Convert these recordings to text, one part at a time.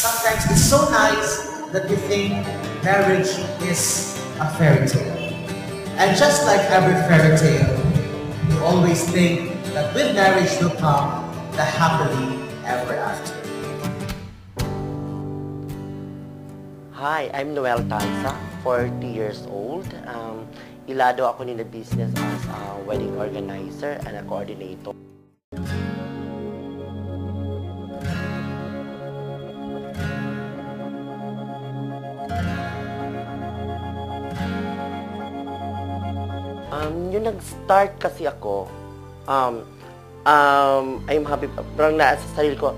Sometimes it's so nice that you think marriage is a fairy tale. And just like every fairy tale, you always think that with marriage will come the happily ever after. Hi, I'm Noel Tanza, 40 years old. Ilado ako in the business as a wedding organizer and a coordinator. Yung nag-start kasi ako, I'm happy, parang na sa sarili ko,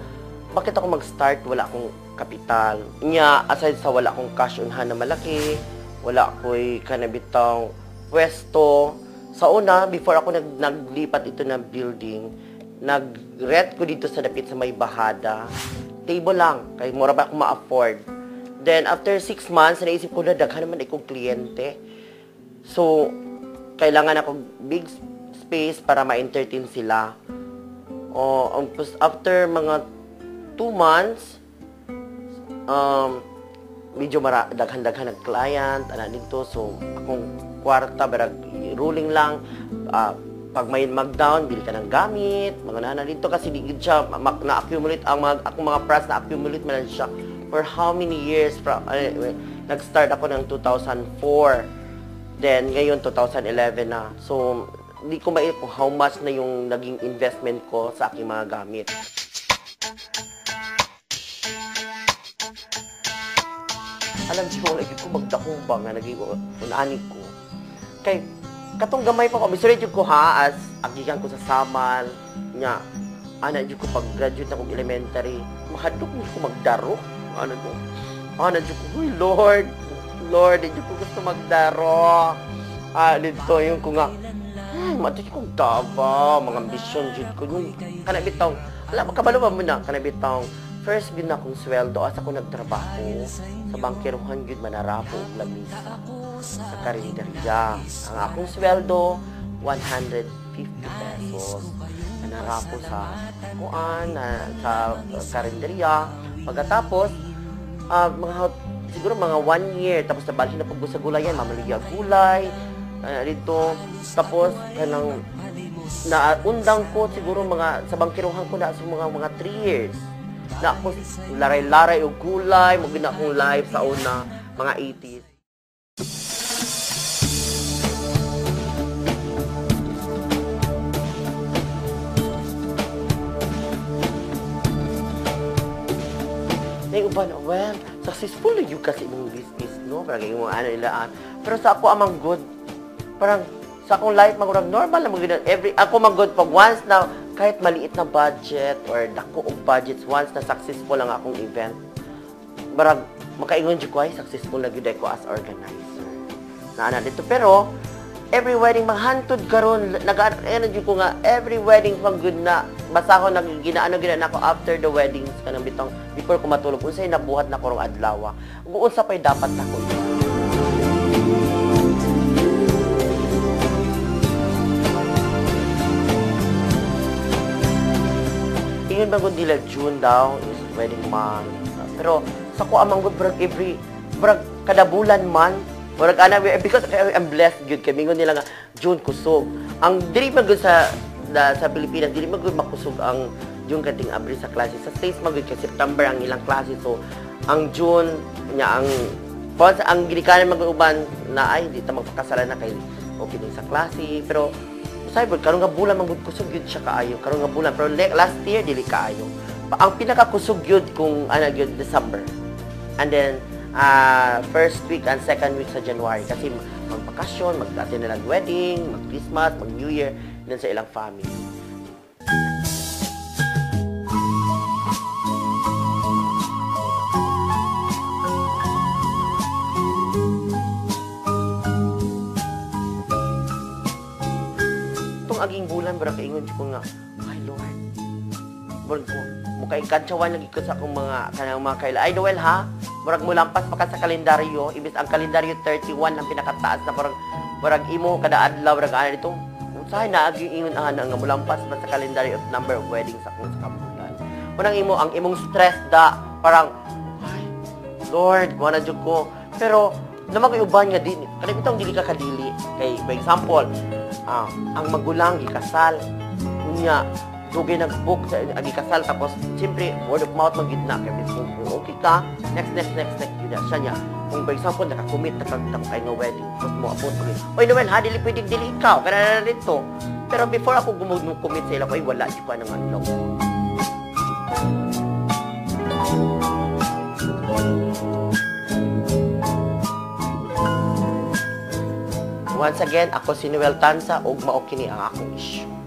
bakit ako mag-start? Wala akong kapital. Aside sa wala akong cash unhan na malaki, wala ako'y kanabitang pwesto. Sa una, before ako naglipat ito ng building, nag-rent ko dito sa dapit sa may bahada. Table lang, kaya mura ba ako ma-afford. Then, after 6 months, naisip ko na daghan naman akong kliyente. So, kailangan ako big space para ma-entertain sila. After mga 2 months, medyo daghan-daghan ng client, dito. So, akong kwarta, barag ruling lang. Pag may mag-down, bili ka ng gamit, mga nana dito. Kasi di siya na-accumulate, akong mga price na-accumulate man siya for how many years. Nag-start ako ng 2004. Then, ngayon, 2011 na. So, hindi ko maisip kung how much na yung naging investment ko sa aking mga gamit. Alam siya, wala ko magdakong ba nga naging unanik ko. Kay, katong gamay pa ko, misurate ko ha, as agigan ko sa Samal, nga, dyan ko pag-graduate na kong elementary, mahadok mo ko magdaro. Dyan ko, uy, Lord, dyan ko gusto magdaro. Dito, yung ko nga, matut kong daba, mga ambisyon dyan ko, yung kanabitaw, makabalo ba mo na, kanabitaw, first yun na akong sweldo, as ako nagtrabaho, sa bangkiruhan yun, manarapo, lamisa, sa karinderya. Ang akong sweldo, 150 pesos. Manarapo sa sa karinderya. Pagkatapos, siguro mga 1 year, tapos nabalik na pag sa gulay yan, mamaligya gulay, dito, tapos, kanang, naundang ko, siguro sa bangkiruhan ko na, sa mga 3 years, na ako, laray-laray o gulay, magina akong live sa una, mga 80s. Ngayon ba na, well, successful na yung kasi mong business, no? Parang yung nilaan. Pero sa ako amang good, parang sa akong life, magurang normal na magina. Ako mang good pag once na, kahit maliit na budget or dako og budgets, once na successful ang akong event, parang makaingon dyan ko ay successful na gud ko as organizer. Dito. Pero, every wedding, maghantod karon nag-ano dyan ko nga, every wedding pang good na, basta ako ginaano ako after the weddings, kanang bitong, before ko matulog, unsay nabuhat na ko rong adlaw. Unsa pa'y dapat na ko. Ingon ba nila June daw is wedding month. Pero sa ko amang good brag kada bulan man, brag because I'm blessed good kay mingon nila nga June kusog. Ang dili man good sa Pilipinas, dili man good makusog ang June kating Abril sa klase. Sa States man good kay September ang ilang klase. So ang June nya ang ginikanan mag-uban na ay di ta magpakasalan na kay okay din sa klase. Pero saybod, karong nga bulan manggod kusog yun siya kaayo. Karong nga bulan, pero last year, dili kaayo. Ang pinaka-kusog yun kung, yun, December. And then, first week and second week sa January. Kasi mag-bakasyon, mag-attend na wedding, mag-Christmas, mag-New Year, din sa ilang family. Aging bulan, barang kaingon ko nga, ay Lord, barang ko, mukha ikantsawan lagi ko sa akong mga kaila. Ay Noel ha, barang mo lampas pa ka sa kalendaryo, ibig ang kalendaryo 31 ang pinakataas na barang imo kada adlaw, barang dito, usahay na aging ingon nga mo lampas pa sa kalendaryo of number of weddings sa akong sa kabulan. Unang ang imong stress da, parang, Lord, kuha na jud ko. Pero namag-uban nga din, kanang itong dili ka kadili. Kay, for example, ang magulang gikasal, unya, dugay nag-book sa gikasal, tapos, siyempre, word of mouth magid na. Kaya, kung okay ka, next, yun na, siya niya. Kung, for example, nakakommit na kay no wedding, tapos mo apot, oy, Noel, ha, dili pwedeng dili ikaw, kaya na rito. Pero before ako commit sa ila, oy, wala, di pa nang anlaw. Once again, ako si Noel Tanza ug mao kini ang akong issue.